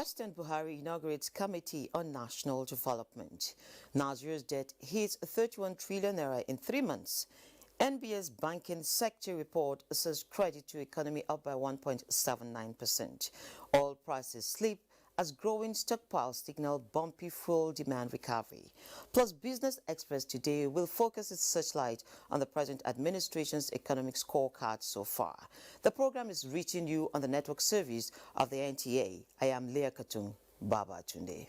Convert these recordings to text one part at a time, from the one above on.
President Buhari inaugurates Committee on National Development. Nigeria's debt hits 31 trillion naira in 3 months. NBS banking sector report says credit to economy up by 1.79%. Oil prices slip as growing stockpiles signal bumpy fuel demand recovery. Plus, Business Express today will focus its searchlight on the present administration's economic scorecard so far. The program is reaching you on the network service of the NTA. I am Leah Katung Baba Tunde.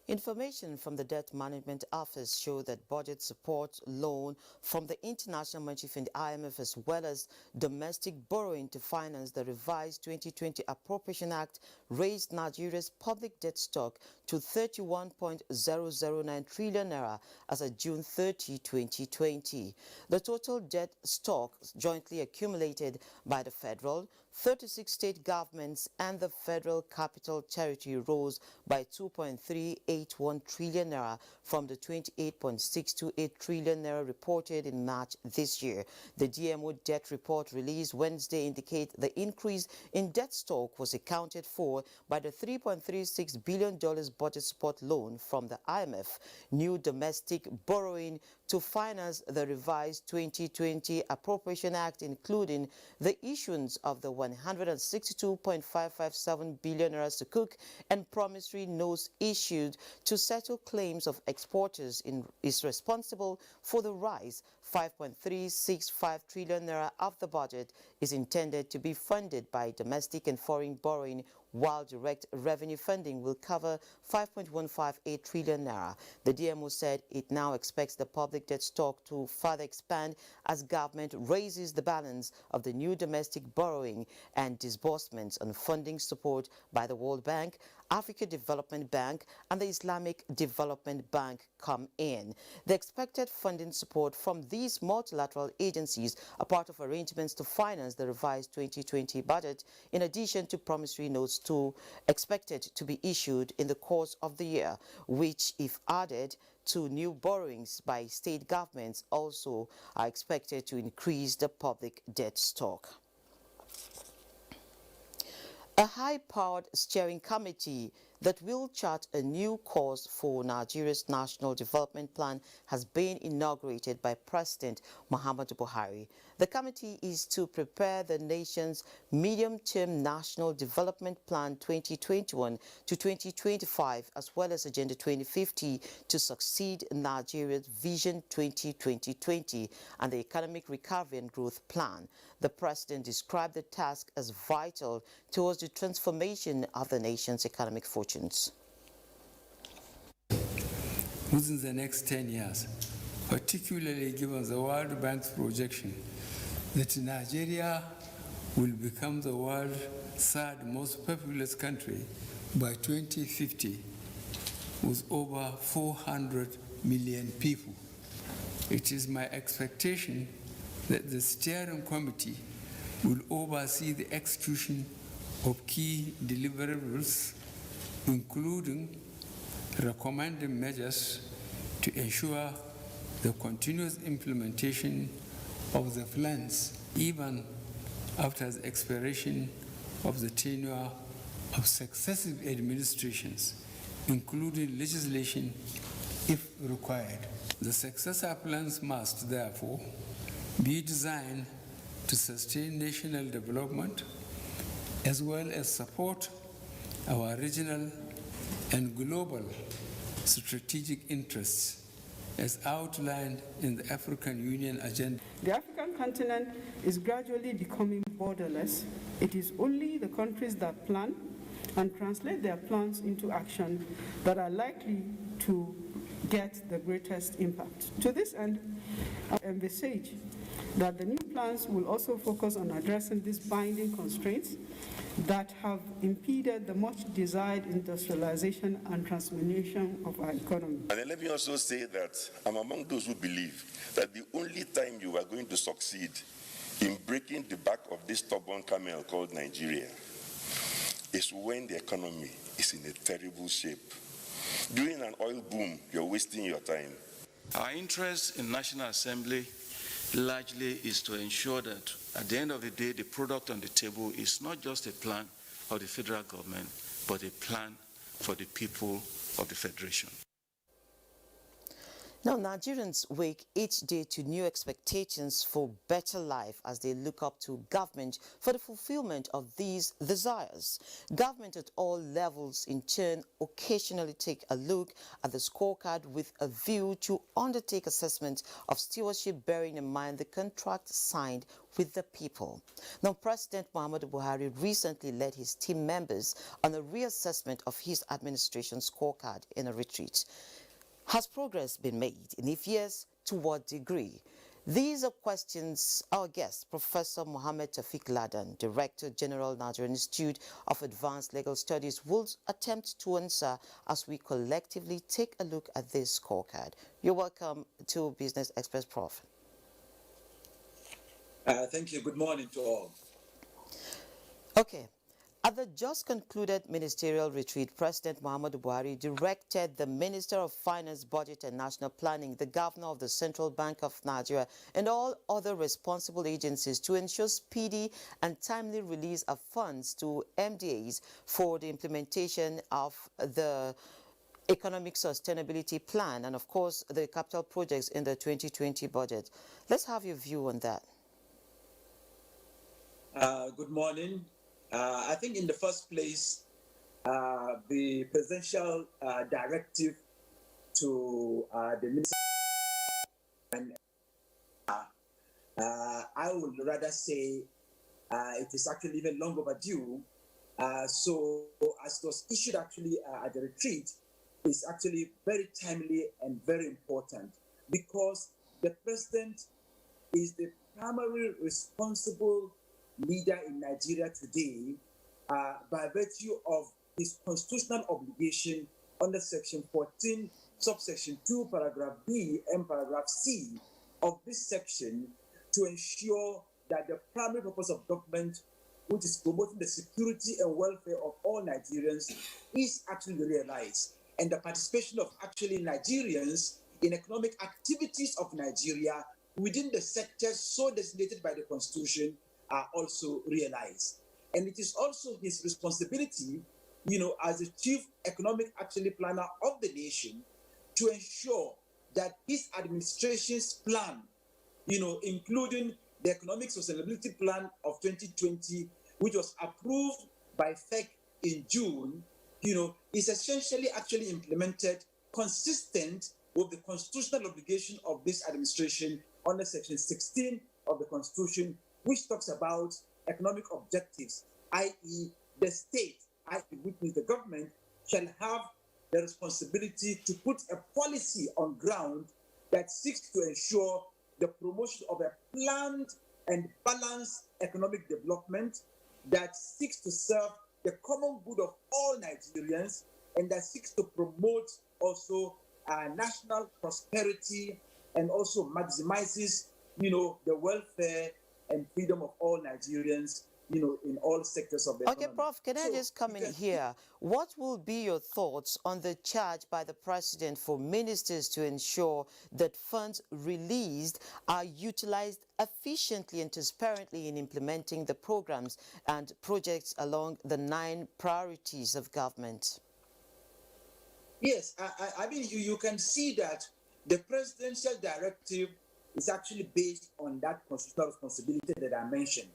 Information from the Debt Management Office show that budget support loan from the International Monetary Fund IMF as well as domestic borrowing to finance the revised 2020 Appropriation Act raised Nigeria's public debt stock to 31.009 trillion naira as of June 30, 2020. The total debt stock jointly accumulated by the federal, 36 state governments and the Federal Capital Territory rose by 2.381 trillion naira from the 28.628 trillion naira reported in March this year. The DMO debt report released Wednesday indicates the increase in debt stock was accounted for by the $3.36 billion budget support loan from the IMF, new domestic borrowing to finance the revised 2020 Appropriation Act, including the issuance of the 162.557 billion naira sukuk and promissory notes issued to settle claims of exporters is responsible for the rise. 5.365 trillion naira of the budget is intended to be funded by domestic and foreign borrowing, while direct revenue funding will cover 5.158 trillion naira. The DMO said it now expects the public debt stock to further expand as government raises the balance of the new domestic borrowing and disbursements on funding support by the World Bank, Africa Development Bank and the Islamic Development Bank come in. The expected funding support from these multilateral agencies are part of arrangements to finance the revised 2020 budget, in addition to promissory notes expected to be issued in the course of the year, which, if added to new borrowings by state governments, also are expected to increase the public debt stock. A high-powered steering committee that will chart a new course for Nigeria's National Development Plan has been inaugurated by President Muhammadu Buhari. The committee is to prepare the nation's medium-term National Development Plan 2021 to 2025 as well as Agenda 2050 to succeed Nigeria's Vision 2020 and the Economic Recovery and Growth Plan. The president described the task as vital towards the transformation of the nation's economic fortunes. Within the next 10 years, particularly given the World Bank's projection that Nigeria will become the world's third most populous country by 2050 with over 400 million people. It is my expectation that the steering committee will oversee the execution of key deliverables, including recommending measures to ensure the continuous implementation of the plans even after the expiration of the tenure of successive administrations, including legislation if required. The successor plans must, therefore, be designed to sustain national development as well as support our regional and global strategic interests as outlined in the African Union Agenda. The African continent is gradually becoming borderless. It is only the countries that plan and translate their plans into action that are likely to get the greatest impact. To this end, I envisage that the new plans will also focus on addressing these binding constraints that have impeded the much desired industrialization and transformation of our economy. And then let me also say that I'm among those who believe that the only time you are going to succeed in breaking the back of this stubborn camel called Nigeria is when the economy is in a terrible shape. During an oil boom, you're wasting your time. Our interest in National Assembly largely is to ensure that at the end of the day, the product on the table is not just a plan of the federal government, but a plan for the people of the Federation. Now, Nigerians wake each day to new expectations for better life as they look up to government for the fulfillment of these desires. Government at all levels, in turn, occasionally take a look at the scorecard with a view to undertake assessment of stewardship, bearing in mind the contract signed with the people. Now, President Muhammadu Buhari recently led his team members on a reassessment of his administration scorecard in a retreat. Has progress been made? And if yes, to what degree? These are questions our guest, Professor Mohammed Tafik Ladan, Director General, Nigerian Institute of Advanced Legal Studies, will attempt to answer as we collectively take a look at this scorecard. You're welcome to Business Express, Prof. Thank you. Good morning to all. Okay. At the just concluded ministerial retreat, President Muhammadu Buhari directed the Minister of Finance, Budget and National Planning, the Governor of the Central Bank of Nigeria, and all other responsible agencies to ensure speedy and timely release of funds to MDAs for the implementation of the Economic Sustainability Plan and, of course, the capital projects in the 2020 budget. Let's have your view on that. Good morning. I think in the first place, the presidential directive to the minister, and I would rather say it is actually even long overdue. So as it was issued actually at the retreat, is actually very timely and very important because the president is the primary responsible leader in Nigeria today by virtue of his constitutional obligation under Section 14, subsection 2, paragraph B and paragraph C of this section to ensure that the primary purpose of government, which is promoting the security and welfare of all Nigerians, is actually realized. And the participation of actually Nigerians in economic activities of Nigeria within the sectors so designated by the Constitution are also realized. And it is also his responsibility, as the chief economic actually planner of the nation, to ensure that his administration's plan, including the Economic Sustainability Plan of 2020, which was approved by FEC in June, is essentially actually implemented consistent with the constitutional obligation of this administration under Section 16 of the Constitution, which talks about economic objectives, i.e. the state, i.e. which means the government, shall have the responsibility to put a policy on ground that seeks to ensure the promotion of a planned and balanced economic development that seeks to serve the common good of all Nigerians and that seeks to promote also national prosperity and also maximizes, the welfare and freedom of all Nigerians, in all sectors of the economy. Okay, Prof, can I just come in here? What will be your thoughts on the charge by the President for ministers to ensure that funds released are utilized efficiently and transparently in implementing the programs and projects along the 9 priorities of government? Yes, I mean, you can see that the presidential directive is actually based on that constitutional responsibility that I mentioned.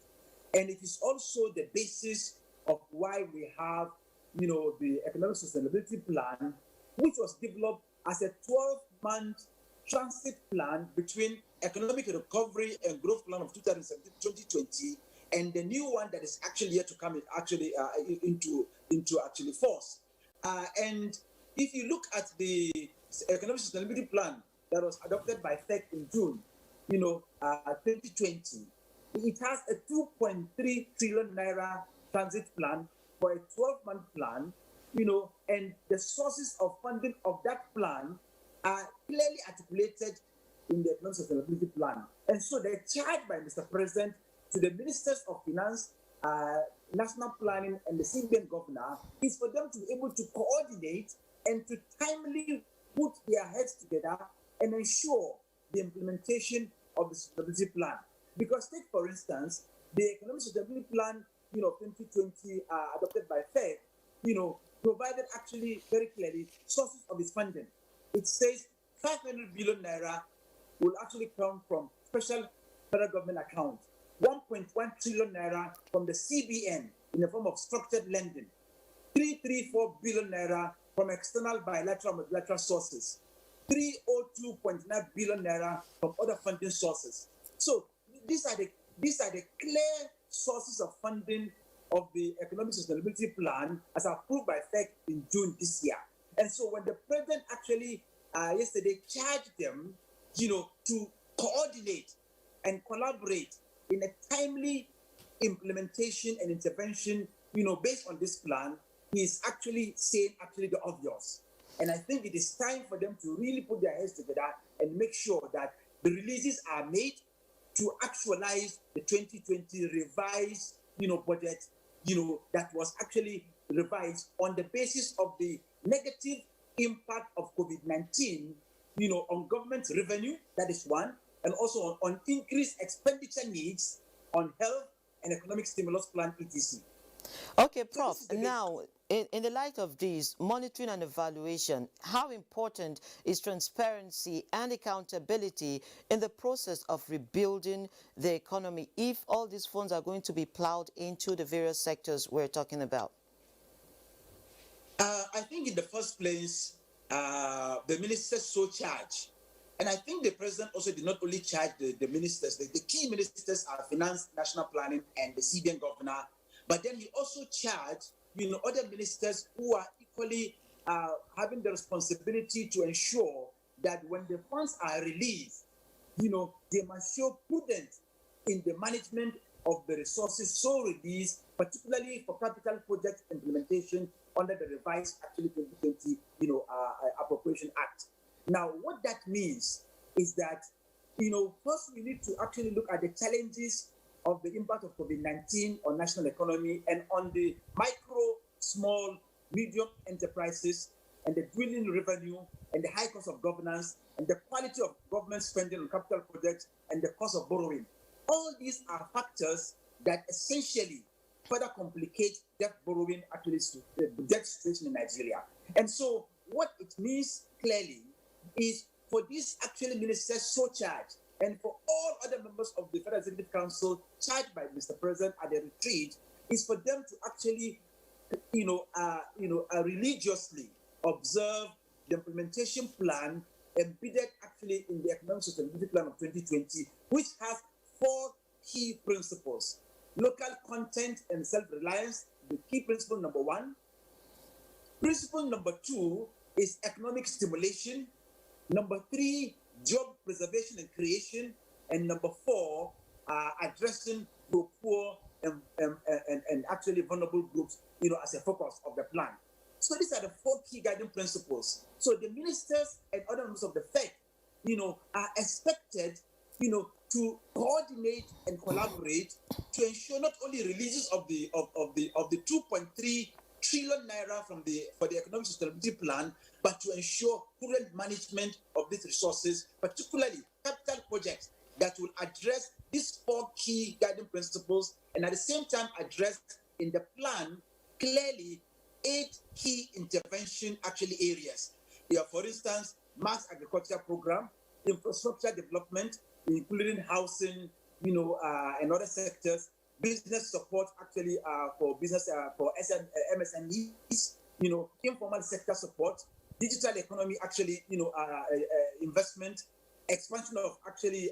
And it is also the basis of why we have, the Economic Sustainability Plan, which was developed as a 12-month transit plan between Economic Recovery and Growth Plan of 2017-2020 and the new one that is actually yet to come into force. And if you look at the Economic Sustainability Plan that was adopted by FEC in June, 2020, it has a 2.3 trillion naira transit plan for a 12-month plan, and the sources of funding of that plan are clearly articulated in the Economic Sustainability Plan. And so the charge by Mr. President to the Ministers of Finance, National Planning, and the CBN Governor is for them to be able to coordinate and to timely put their heads together and ensure the implementation of the Sustainability Plan. Because take, for instance, the Economic Sustainability Plan, 2020, adopted by FED, provided actually very clearly sources of its funding. It says 500 billion naira will actually come from special federal government account, 1.1 trillion naira from the CBN in the form of structured lending, 334 billion naira from external bilateral and multilateral sources, 302.9 billion naira from other funding sources. So these are the clear sources of funding of the Economic Sustainability Plan as approved by FEC in June this year. And so when the president actually yesterday charged them, to coordinate and collaborate in a timely implementation and intervention, based on this plan, he is actually saying the obvious. And I think it is time for them to really put their heads together and make sure that the releases are made to actualize the 2020 revised, budget, that was actually revised on the basis of the negative impact of COVID-19, on government revenue, that is one, and also on increased expenditure needs on health and economic stimulus plan, etc. Okay, Prof. Now, in the light of this, monitoring and evaluation, how important is transparency and accountability in the process of rebuilding the economy if all these funds are going to be plowed into the various sectors we're talking about? I think in the first place, the ministers so charged. And I think the president also did not only charge the ministers, the key ministers are Finance, National Planning, and the CBN Governor, but then he also charged, other ministers who are equally having the responsibility to ensure that when the funds are released, they must show prudence in the management of the resources so released, particularly for capital project implementation under the revised 2020 Appropriation Act. Now, what that means is that, first we need to actually look at the challenges of the impact of COVID-19 on national economy and on the micro, small, medium enterprises and the dwindling revenue and the high cost of governance and the quality of government spending on capital projects and the cost of borrowing. All these are factors that essentially further complicate debt borrowing, the debt situation in Nigeria. And so what it means clearly is for these ministers so charged and for all other members of the Federal Executive Council charged by Mr. President at the retreat is for them to actually, religiously observe the implementation plan embedded in the Economic Sustainability Plan of 2020, which has 4 key principles. Local content and self-reliance, the key principle number 1. Principle number 2 is economic stimulation. Number 3, job preservation and creation. And number 4, addressing the poor and actually vulnerable groups, as a focus of the plan. So these are the 4 key guiding principles. So the ministers and other members of the FEC, are expected, to coordinate and collaborate to ensure not only releases of the 2.3 trillion naira for the Economic Sustainability Plan, but to ensure prudent management of these resources, particularly capital projects that will address these 4 key guiding principles, and at the same time address in the plan clearly 8 key intervention areas. For instance, mass agriculture program, infrastructure development, including housing, and other sectors, business support actually for business for MSMEs, informal sector support, digital economy actually, investment, expansion of actually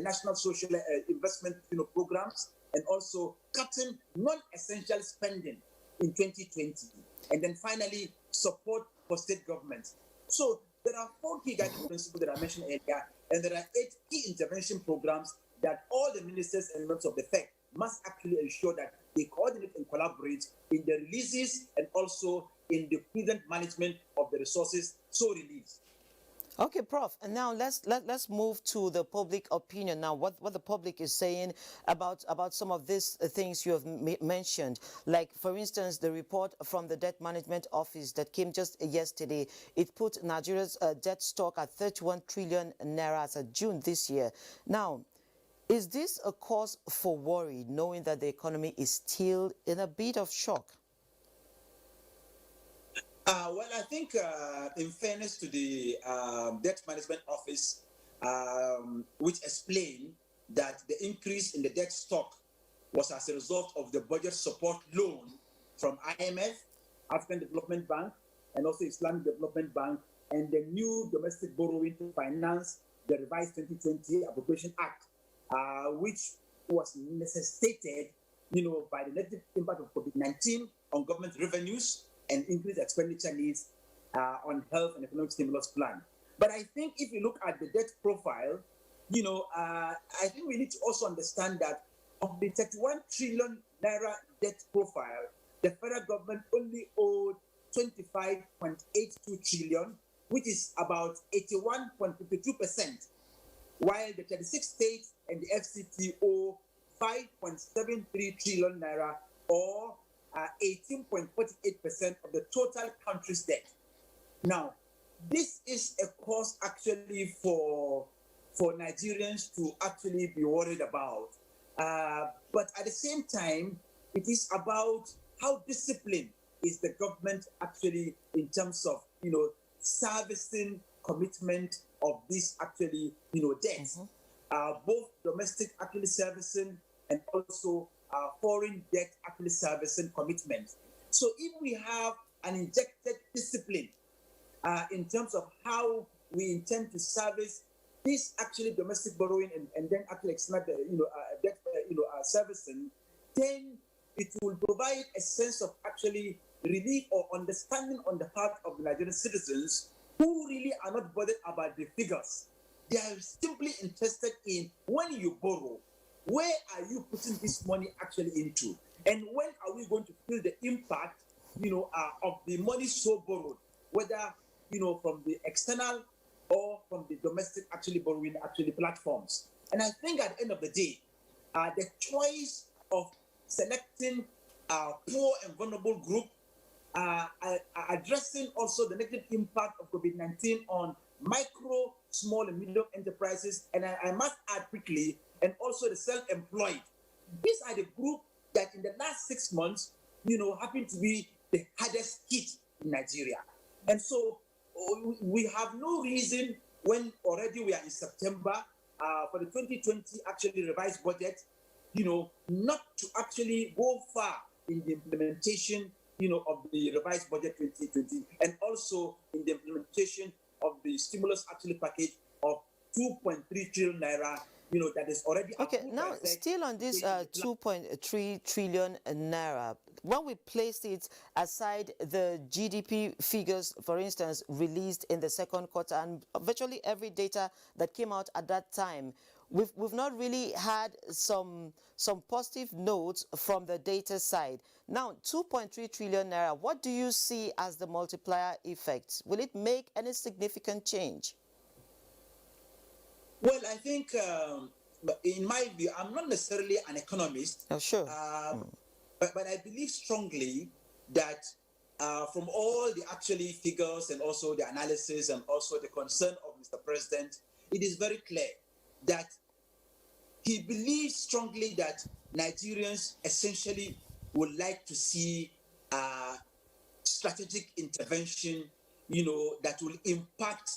national social investment, programs, and also cutting non-essential spending in 2020. And then finally, support for state governments. So there are 4 key guiding principles that I mentioned earlier, and there are 8 key intervention programs that all the ministers and members of the FEC must actually ensure that they coordinate and collaborate in the releases and also in the prudent management of the resources so released. Okay, Prof. And now let's move to the public opinion. Now, what the public is saying about some of these things you have mentioned, like for instance, the report from the Debt Management Office that came just yesterday. It put Nigeria's debt stock at 31 trillion naira as of June this year. Now, is this a cause for worry, knowing that the economy is still in a bit of shock? Well, I think in fairness to the Debt Management Office, which explained that the increase in the debt stock was as a result of the budget support loan from IMF, African Development Bank, and also Islamic Development Bank, and the new domestic borrowing to finance the revised 2020 Appropriation Act, which was necessitated, by the negative impact of COVID-19 on government revenues and increased expenditure needs on health and economic stimulus plan. But I think if you look at the debt profile, I think we need to also understand that of the 31 trillion naira debt profile, the federal government only owed 25.82 trillion, which is about 81.52%, while the 36 states and the FCT owe 5.73 trillion naira, or 18.48% of the total country's debt. Now, this is a cause actually for Nigerians to actually be worried about. But at the same time, it is about how disciplined is the government actually in terms of, servicing commitment of this actually, debts. Both domestic actually servicing and also foreign debt actually servicing commitments. So if we have an injected discipline in terms of how we intend to service this actually domestic borrowing and then actually extend the debt servicing, then it will provide a sense of actually relief or understanding on the part of the Nigerian citizens who really are not bothered about the figures. They are simply interested in, when you borrow, where are you putting this money actually into? And when are we going to feel the impact, of the money so borrowed, whether, from the external or from the domestic actually borrowing actually platforms? And I think at the end of the day, the choice of selecting a poor and vulnerable group, addressing also the negative impact of COVID-19 on micro, small, and medium enterprises, and I must add quickly, and also the self-employed. These are the group that in the last 6 months, happen to be the hardest hit in Nigeria. And so we have no reason, when already we are in September, for the 2020 actually revised budget, not to actually go far in the implementation, of the revised budget 2020, and also in the implementation of the stimulus actually package of 2.3 trillion naira, that is already. Okay, now still on this 2.3 trillion naira, when we placed it aside the GDP figures, for instance, released in the second quarter, and virtually every data that came out at that time, we've not really had some positive notes from the data side. Now, 2.3 trillion naira, what do you see as the multiplier effect? Will it make any significant change? Well, I think, in my view, I'm not necessarily an economist. Oh, sure. But I believe strongly that from all the actually figures and also the analysis and also the concern of Mr. President, it is very clear that he believes strongly that Nigerians essentially would like to see strategic intervention, that will impact,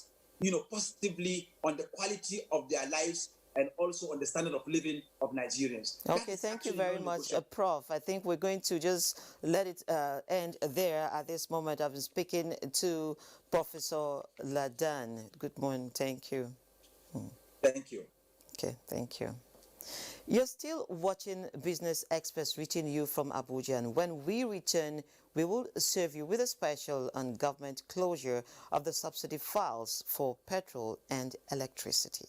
positively on the quality of their lives and also on the standard of living of Nigerians. Okay, thank you very much, Prof. I think we're going to just let it end there at this moment. I've been speaking to Professor Ladan. Good morning. Thank you. Thank you. Okay, thank you. You're still watching Business Express reaching you from Abuja, and when we return, we will serve you with a special on government closure of the subsidy files for petrol and electricity.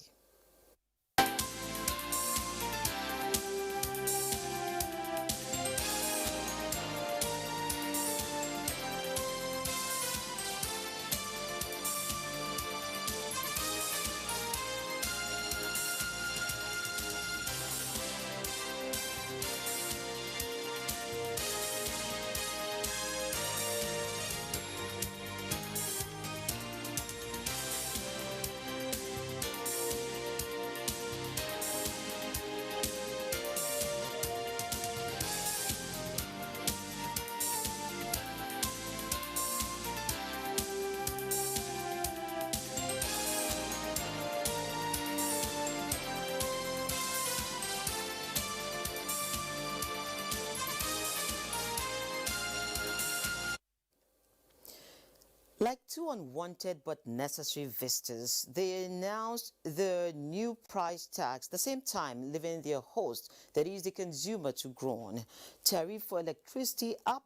Like two unwanted but necessary visitors, they announced the new price tags, at the same time leaving their host, that is the consumer, to groan. Tariff for electricity up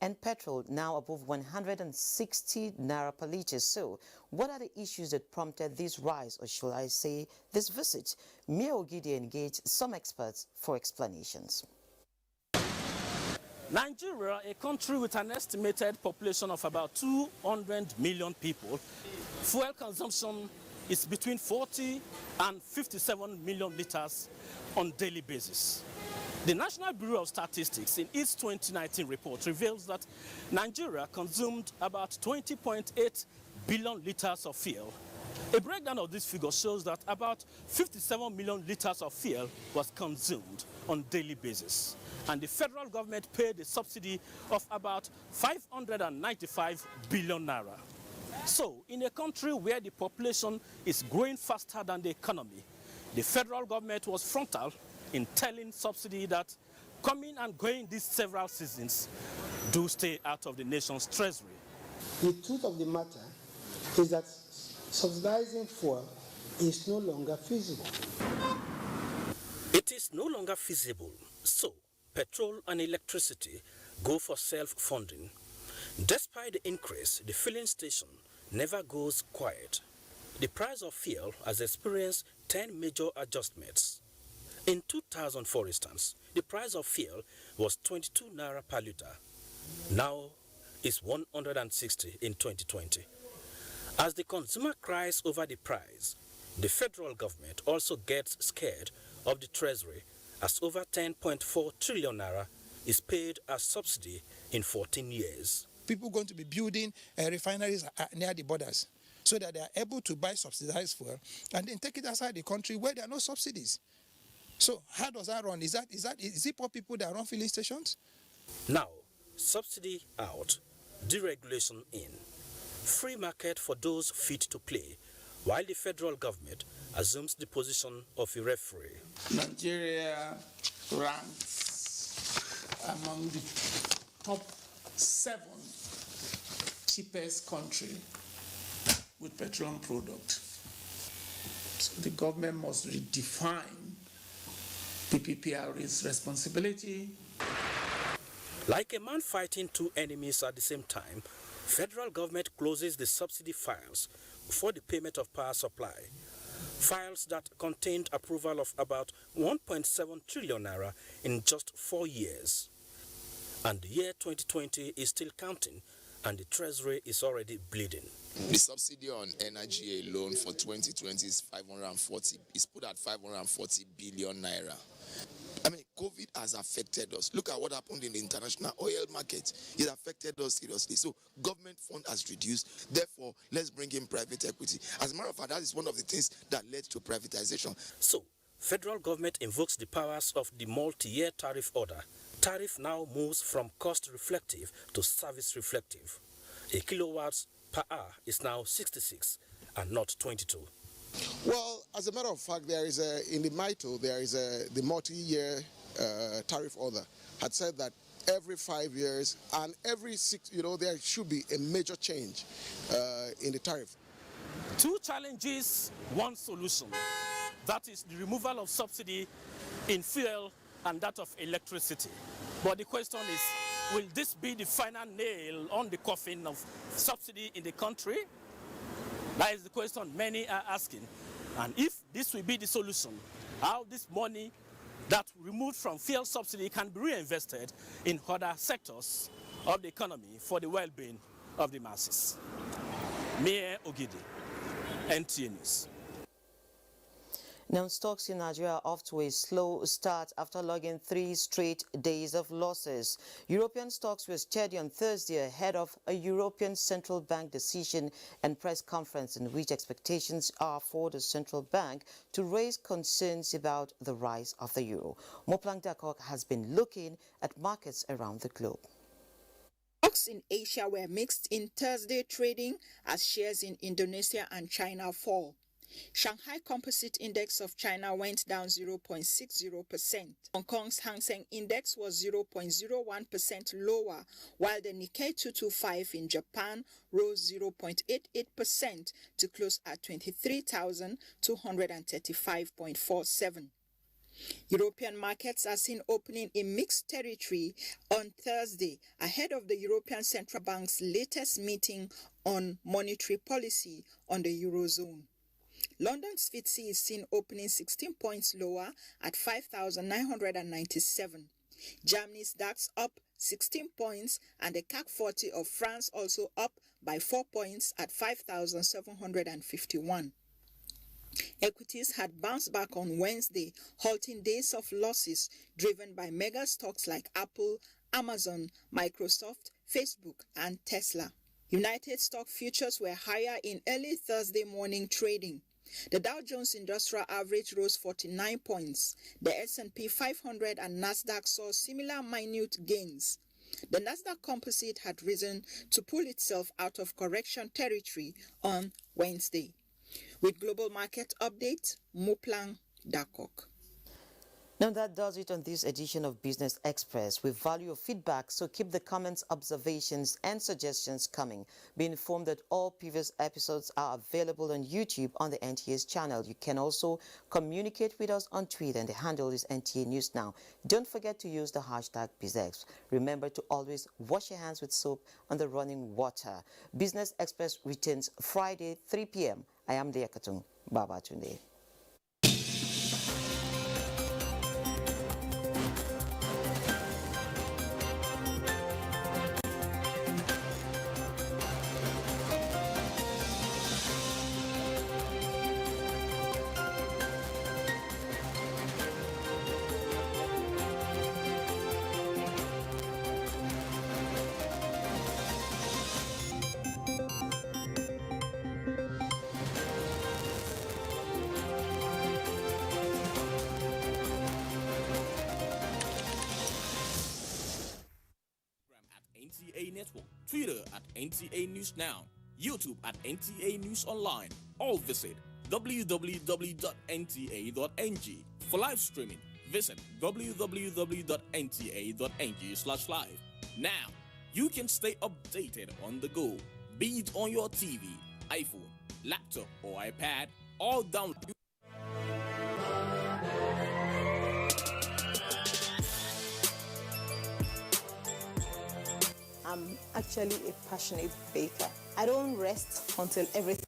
and petrol now above 160 naira per litre. So, what are the issues that prompted this rise, or should I say this visit? Mia Ogidi engaged some experts for explanations. Nigeria, a country with an estimated population of about 200 million people, fuel consumption is between 40 and 57 million litres on a daily basis. The National Bureau of Statistics, in its 2019 report, reveals that Nigeria consumed about 20.8 billion litres of fuel. A breakdown of this figure shows that about 57 million litres of fuel was consumed on a daily basis. And the federal government paid a subsidy of about 595 billion naira. So, in a country where the population is growing faster than the economy, the federal government was frontal in telling subsidy that coming and going these several seasons do stay out of the nation's treasury. The truth of the matter is that subsidizing fuel is no longer feasible. It is no longer feasible, so petrol and electricity go for self-funding. Despite the increase, the filling station never goes quiet. The price of fuel has experienced 10 major adjustments. In 2000, for instance, the price of fuel was 22 naira per litre. Now it's 160 in 2020. As the consumer cries over the price, the federal government also gets scared of the treasury, as over 10.4 trillion naira is paid as subsidy in 14 years. People going to be building refineries near the borders so that they are able to buy subsidized fuel and then take it outside the country where there are no subsidies. So how does that run? Is it poor people that run filling stations? Now, subsidy out, deregulation in, free market for those fit to play, while the federal government assumes the position of a referee. Nigeria ranks among the top 7 cheapest country with petroleum products. So the government must redefine PPPR's responsibility. Like a man fighting two enemies at the same time, federal government closes the subsidy files for the payment of power supply. Files that contained approval of about 1.7 trillion naira in just 4 years. And the year 2020 is still counting, and the treasury is already bleeding. The subsidy on energy alone for 2020 is put at 540 billion naira. I mean, COVID has affected us. Look at what happened in the international oil market. It affected us seriously. So government fund has reduced. Therefore, let's bring in private equity. As a matter of fact, that is one of the things that led to privatization. So, federal government invokes the powers of the multi-year tariff order. Tariff now moves from cost reflective to service reflective. A kilowatts per hour is now 66 and not 22. Well, as a matter of fact, there is in the MITO, there is the multi-year tariff order had said that every 5 years and every 6, there should be a major change in the tariff. 2 challenges, 1 solution. That is the removal of subsidy in fuel and that of electricity. But the question is, will this be the final nail on the coffin of subsidy in the country? That is the question many are asking. And if this will be the solution, how this money that removed from fuel subsidy can be reinvested in other sectors of the economy for the well-being of the masses. Mayor Ogidi, NTA News. Now, stocks in Nigeria are off to a slow start after logging 3 straight days of losses. European stocks were steady on Thursday ahead of a European Central Bank decision and press conference in which expectations are for the central bank to raise concerns about the rise of the euro. Moplang Dakok has been looking at markets around the globe. Stocks in Asia were mixed in Thursday trading as shares in Indonesia and China fall. Shanghai Composite Index of China went down 0.60%. Hong Kong's Hang Seng Index was 0.01% lower, while the Nikkei 225 in Japan rose 0.88% to close at 23,235.47. European markets are seen opening in mixed territory on Thursday ahead of the European Central Bank's latest meeting on monetary policy on the Eurozone. London's FTSE is seen opening 16 points lower at 5,997. Germany's DAX up 16 points and the CAC 40 of France also up by 4 points at 5,751. Equities had bounced back on Wednesday, halting days of losses driven by mega stocks like Apple, Amazon, Microsoft, Facebook, and Tesla. United stock futures were higher in early Thursday morning trading. The Dow Jones Industrial Average rose 49 points. The S&P 500 and Nasdaq saw similar minute gains. The Nasdaq Composite had risen to pull itself out of correction territory on Wednesday. With Global Market Update, Moplang Dakok. Now that does it on this edition of Business Express. We value your feedback, so keep the comments, observations, and suggestions coming. Be informed that all previous episodes are available on YouTube on the NTA's channel. You can also communicate with us on Twitter, and the handle is NTA News Now. Don't forget to use the hashtag BizEx. Remember to always wash your hands with soap and the running water. Business Express returns Friday, 3 p.m. I am Leah Katung. Baba Tunde. NTA Network, Twitter at NTA News Now, YouTube at NTA News Online, or visit www.nta.ng. For live streaming, visit www.nta.ng/live. Now, you can stay updated on the go, be it on your TV, iPhone, laptop, or iPad, or download. I'm actually a passionate baker. I don't rest until everything